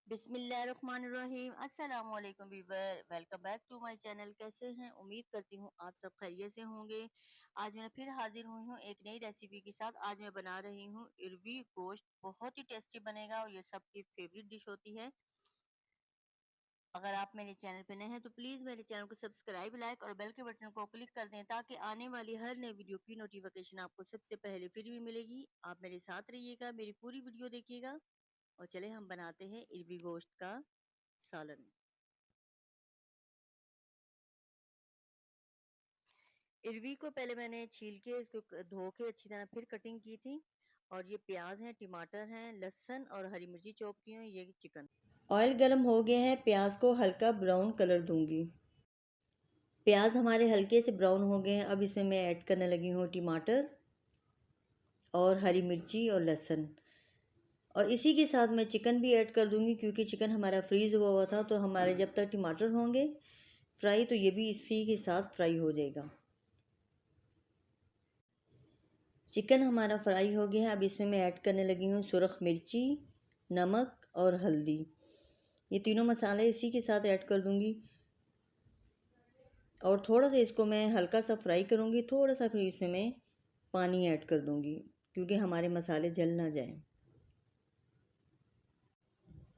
बिस्मिल्लाहिर्रहमानिर्रहीम अस्सलाम वालेकुम viewer, welcome back to my channel. कैसे हैं? उम्मीद करती हूँ आप सब खैरियत से होंगे। आज मैं फिर हाजिर हुई हूँ एक नई रेसिपी के साथ। आज मैं बना रही हूँ इरवी गोश्त। बहुत ही टेस्टी बनेगा और ये सबकी फेवरेट डिश होती है। अगर आप मेरे चैनल पे नए हैं तो प्लीज़ मेरे चैनल को सब्सक्राइब, लाइक और बेल के बटन को क्लिक कर दें ताकि आने वाली हर नई वीडियो की नोटिफिकेशन आपको सबसे पहले फ्री में मिलेगी। आप मेरे साथ रहिएगा, मेरी पूरी वीडियो देखिएगा और चले हम बनाते हैं इरवी गोश्त का सालन। इरवी को पहले मैंने छील के इसको धो के अच्छी तरह फिर कटिंग की थी। और ये प्याज है, टमाटर हैं, लहसुन और हरी मिर्ची चॉप की हुई, ये चिकन। ऑयल गर्म हो गया है, प्याज को हल्का ब्राउन कलर दूंगी। प्याज हमारे हल्के से ब्राउन हो गए हैं। अब इसमें मैं ऐड करने लगी हूँ टमाटर और हरी मिर्ची और लहसुन। और इसी के साथ मैं चिकन भी ऐड कर दूंगी क्योंकि चिकन हमारा फ्रीज़ हुआ हुआ था। तो हमारे जब तक टमाटर होंगे फ्राई तो ये भी इसी के साथ फ्राई हो जाएगा। चिकन हमारा फ्राई हो गया है। अब इसमें मैं ऐड करने लगी हूँ सुरख मिर्ची, नमक और हल्दी। ये तीनों मसाले इसी के साथ ऐड कर दूंगी और थोड़ा सा इसको मैं हल्का सा फ्राई करूँगी। थोड़ा सा फिर इसमें मैं पानी ऐड कर दूँगी क्योंकि हमारे मसाले जल ना जाएं।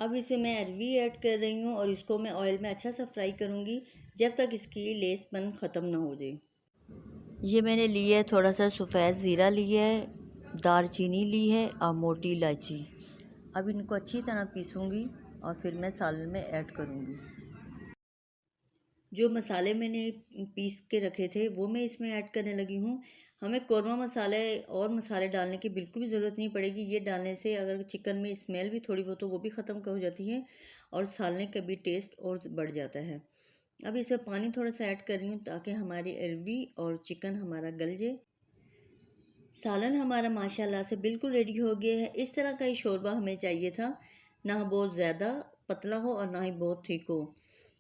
अब इसमें मैं अरवी ऐड कर रही हूँ और इसको मैं ऑयल में अच्छा सा फ्राई करूँगी जब तक इसकी लेसपन ख़त्म ना हो जाए। ये मैंने ली है थोड़ा सा सफ़ेद ज़ीरा लिया है, दालचीनी ली है और मोटी इलायची। अब इनको अच्छी तरह पीसूँगी और फिर मैं सालन में ऐड करूँगी। जो मसाले मैंने पीस के रखे थे वो मैं इसमें ऐड करने लगी हूँ। हमें कौरमा मसाले और मसाले डालने की बिल्कुल भी ज़रूरत नहीं पड़ेगी। ये डालने से अगर चिकन में स्मेल भी थोड़ी बहुत तो वो भी ख़त्म हो जाती है और सालने का भी टेस्ट और बढ़ जाता है। अब इसमें पानी थोड़ा सा ऐड कर रही हूँ ताकि हमारी अरवी और चिकन हमारा गल जाए। सालन हमारा माशाल्लाह से बिल्कुल रेडी हो गया है। इस तरह का ही शोरबा हमें चाहिए था, ना बहुत ज़्यादा पतला हो और ना ही बहुत थिक हो।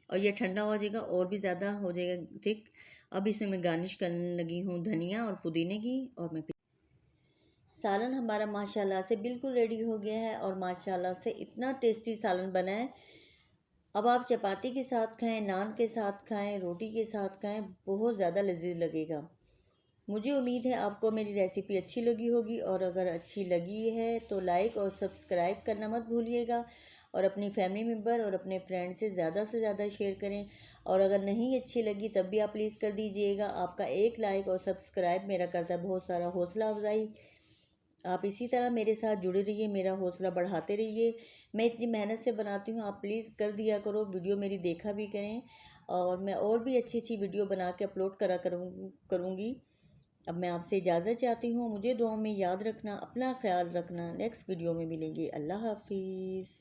और ये ठंडा हो जाएगा और भी ज़्यादा हो जाएगा थिक। अब इसमें मैं गार्निश करने लगी हूँ धनिया और पुदीने की। और मैं सालन हमारा माशाल्लाह से बिल्कुल रेडी हो गया है और माशाल्लाह से इतना टेस्टी सालन बना है। अब आप चपाती के साथ खाएं, नान के साथ खाएं, रोटी के साथ खाएं, बहुत ज़्यादा लजीज लगेगा। मुझे उम्मीद है आपको मेरी रेसिपी अच्छी लगी होगी और अगर अच्छी लगी है तो लाइक और सब्सक्राइब करना मत भूलिएगा और अपनी फैमिली मेम्बर और अपने फ्रेंड से ज़्यादा शेयर करें। और अगर नहीं अच्छी लगी तब भी आप प्लीज़ कर दीजिएगा। आपका एक लाइक और सब्सक्राइब मेरा करता है बहुत सारा हौसला अफजाई। आप इसी तरह मेरे साथ जुड़े रहिए, मेरा हौसला बढ़ाते रहिए। मैं इतनी मेहनत से बनाती हूँ, आप प्लीज़ कर दिया करो, वीडियो मेरी देखा भी करें। और मैं और भी अच्छी अच्छी वीडियो बना के अपलोड करूँगी। अब मैं आपसे इजाज़त चाहती हूँ। मुझे दुआ में याद रखना, अपना ख्याल रखना। नेक्स्ट वीडियो में मिलेंगे। अल्लाह हाफिज़।